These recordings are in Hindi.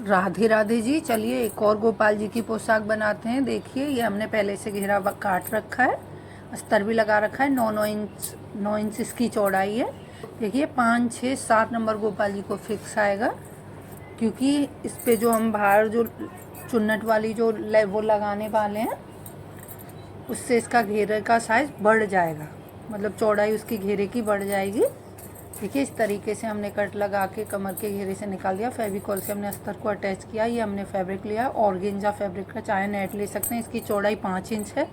राधे राधे जी। चलिए एक और गोपाल जी की पोशाक बनाते हैं। देखिए ये हमने पहले से घेरा काट रखा है, अस्तर भी लगा रखा है। 9 इंच इसकी चौड़ाई है। देखिए 5, 6, 7 नंबर गोपाल जी को फिक्स आएगा, क्योंकि इस पे जो हम बाहर जो चुन्नट वाली जो वो लगाने वाले हैं, उससे इसका घेरे का साइज़ बढ़ जाएगा, मतलब चौड़ाई उसकी घेरे की बढ़ जाएगी। देखिए इस तरीके से हमने कट लगा के कमर के घेरे से निकाल दिया। फेविकॉल से हमने अस्तर को अटैच किया। ये हमने फैब्रिक लिया, ऑर्गेंजा फैब्रिक का, चाहे नेट ले सकते हैं। इसकी चौड़ाई 5 इंच है।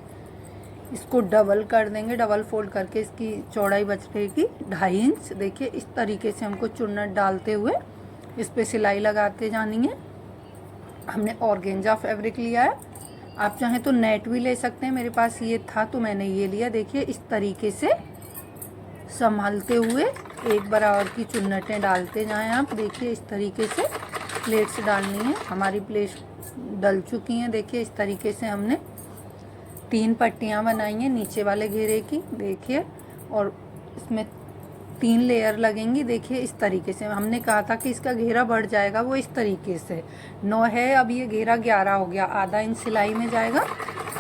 इसको डबल कर देंगे, डबल फोल्ड करके इसकी चौड़ाई बच रहेगी 2.5 इंच। देखिए इस तरीके से हमको चुन्नट डालते हुए इस पर सिलाई लगाते जानी है। हमने ऑर्गेंजा फैब्रिक लिया है, आप चाहें तो नेट भी ले सकते हैं। मेरे पास ये था तो मैंने ये लिया। देखिए इस तरीके से संभालते हुए एक बराबर की चुन्नटें डालते जाएं आप। देखिए इस तरीके से प्लेट्स डालनी है। हमारी प्लेट्स डल चुकी हैं। देखिए इस तरीके से हमने 3 पट्टियां बनाई हैं नीचे वाले घेरे की। देखिए और इसमें 3 लेयर लगेंगी। देखिए इस तरीके से हमने कहा था कि इसका घेरा बढ़ जाएगा, वो इस तरीके से 9 है, अब ये घेरा 11 हो गया। आधा इंच सिलाई में जाएगा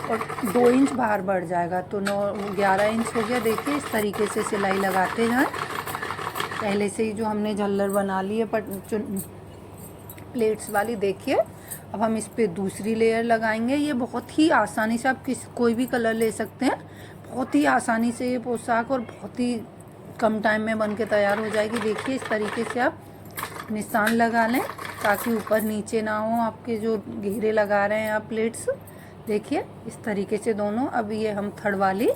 और 2 इंच बाहर बढ़ जाएगा, तो 11 इंच हो गया। देखिए इस तरीके से सिलाई लगाते जाएं। पहले से ही जो हमने झल्लर बना ली है प्लेट्स वाली। देखिए अब हम इस पर दूसरी लेयर लगाएंगे। ये बहुत ही आसानी से आप कोई भी कलर ले सकते हैं। बहुत ही आसानी से ये पोशाक और बहुत ही कम टाइम में बन के तैयार हो जाएगी। देखिए इस तरीके से आप निशान लगा लें ताकि ऊपर नीचे ना हो आपके जो घेरे लगा रहे हैं आप प्लेट्स। देखिए इस तरीके से दोनों। अब ये हम थर्ड वाली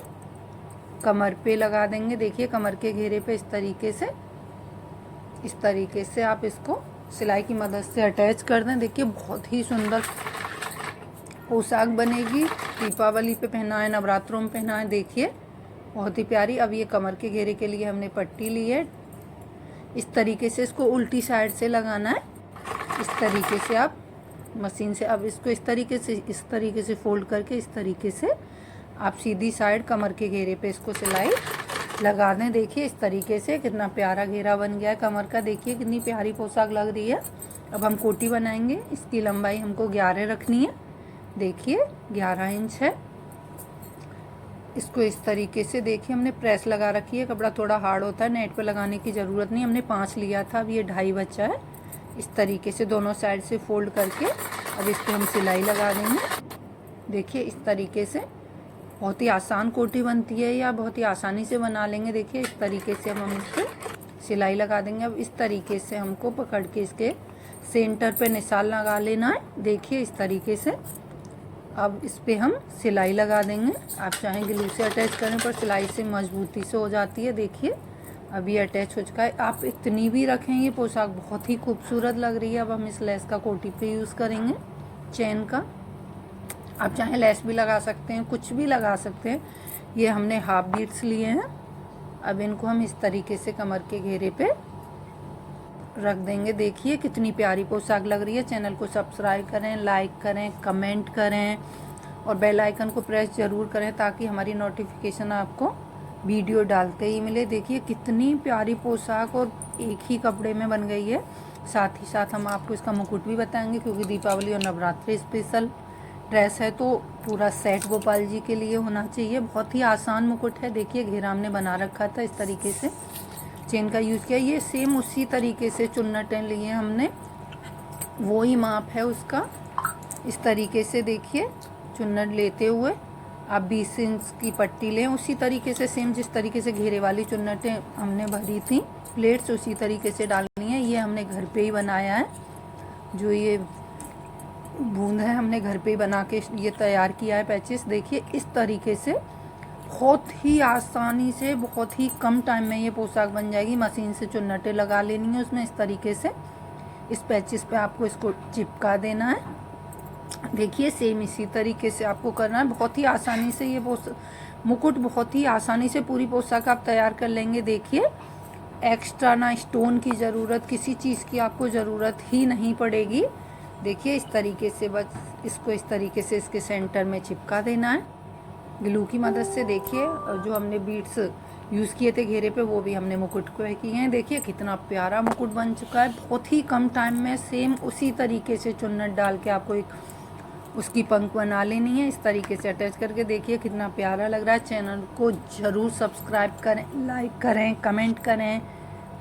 कमर पे लगा देंगे। देखिए कमर के घेरे पे इस तरीके से आप इसको सिलाई की मदद से अटैच कर दें। देखिए बहुत ही सुंदर पोशाक बनेगी। दीपावली पे पहनाएं, नवरात्रों में पहनाएं। देखिए बहुत ही प्यारी। अब ये कमर के घेरे के लिए हमने पट्टी ली है। इस तरीके से इसको उल्टी साइड से लगाना है। इस तरीके से आप मशीन से अब इसको इस तरीके से फोल्ड करके इस तरीके से आप सीधी साइड कमर के घेरे पे इसको सिलाई लगा दें। देखिए इस तरीके से कितना प्यारा घेरा बन गया है कमर का। देखिए कितनी प्यारी पोशाक लग रही है। अब हम कोटी बनाएंगे। इसकी लंबाई हमको 11 रखनी है। देखिए 11 इंच है। इसको इस तरीके से देखिए हमने प्रेस लगा रखी है। कपड़ा थोड़ा हार्ड होता है, नेट पे लगाने की ज़रूरत नहीं। हमने 5 लिया था, अब ये 2.5 बचा है। इस तरीके से दोनों साइड से फोल्ड करके अब इस पर हम सिलाई लगा देंगे। देखिए इस तरीके से बहुत ही आसान कोटी बनती है, या बहुत ही आसानी से बना लेंगे। देखिए इस तरीके से हम इस पर सिलाई लगा देंगे। अब इस तरीके से हमको पकड़ के इसके सेंटर पे निशान लगा लेना है। देखिए इस तरीके से अब इस पर हम सिलाई लगा देंगे। आप चाहें ग्लू से अटैच करें, पर सिलाई से मजबूती से हो जाती है। देखिए अब ये अटैच हो चुका है। आप इतनी भी रखें, ये पोशाक बहुत ही खूबसूरत लग रही है। अब हम इस लेस का कोटी पे यूज़ करेंगे, चेन का। आप चाहें लेस भी लगा सकते हैं, कुछ भी लगा सकते हैं। ये हमने हाफ बीट्स लिए हैं। अब इनको हम इस तरीके से कमर के घेरे पे रख देंगे। देखिए कितनी प्यारी पोशाक लग रही है। चैनल को सब्सक्राइब करें, लाइक करें, कमेंट करें और बेल आइकन को प्रेस ज़रूर करें ताकि हमारी नोटिफिकेशन आपको वीडियो डालते ही मिले। देखिए कितनी प्यारी पोशाक और एक ही कपड़े में बन गई है। साथ ही साथ हम आपको इसका मुकुट भी बताएंगे, क्योंकि दीपावली और नवरात्रि स्पेशल ड्रेस है तो पूरा सेट गोपाल जी के लिए होना चाहिए। बहुत ही आसान मुकुट है। देखिए घेरा हमने बना रखा था, इस तरीके से चेन का यूज़ किया। ये सेम उसी तरीके से चुन्नटें लिए हमने, वो ही माप है उसका। इस तरीके से देखिए चुन्नट लेते हुए आप 20 इंच की पट्टी लें। उसी तरीके से सेम जिस तरीके से घेरे वाली चुन्नटें हमने भरी थी प्लेट्स, उसी तरीके से डालनी है। ये हमने घर पे ही बनाया है। जो ये बूंद है हमने घर पे ही बना के ये तैयार किया है पैचेस। देखिए इस तरीके से बहुत ही आसानी से बहुत ही कम टाइम में ये पोशाक बन जाएगी। मशीन से चुन्नटें लगा लेनी है उसमें। इस तरीके से इस पैचेस पे आपको इसको चिपका देना है। देखिए सेम इसी तरीके से आपको करना है। बहुत ही आसानी से ये मुकुट बहुत ही आसानी से पूरी पोशाक आप तैयार कर लेंगे। देखिए एक्स्ट्रा ना स्टोन की ज़रूरत, किसी चीज़ की आपको ज़रूरत ही नहीं पड़ेगी। देखिए इस तरीके से बस इसको इस तरीके से इसके सेंटर में चिपका देना है ग्लू की मदद से। देखिए और जो हमने बीड्स यूज़ किए थे घेरे पे, वो भी हमने मुकुट पे किए हैं। देखिए कितना प्यारा मुकुट बन चुका है, बहुत ही कम टाइम में। सेम उसी तरीके से चुन्नट डाल के आपको एक उसकी पंख बना लेनी है, इस तरीके से अटैच करके। देखिए कितना प्यारा लग रहा है। चैनल को ज़रूर सब्सक्राइब करें, लाइक करें, कमेंट करें।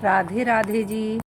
राधे राधे जी।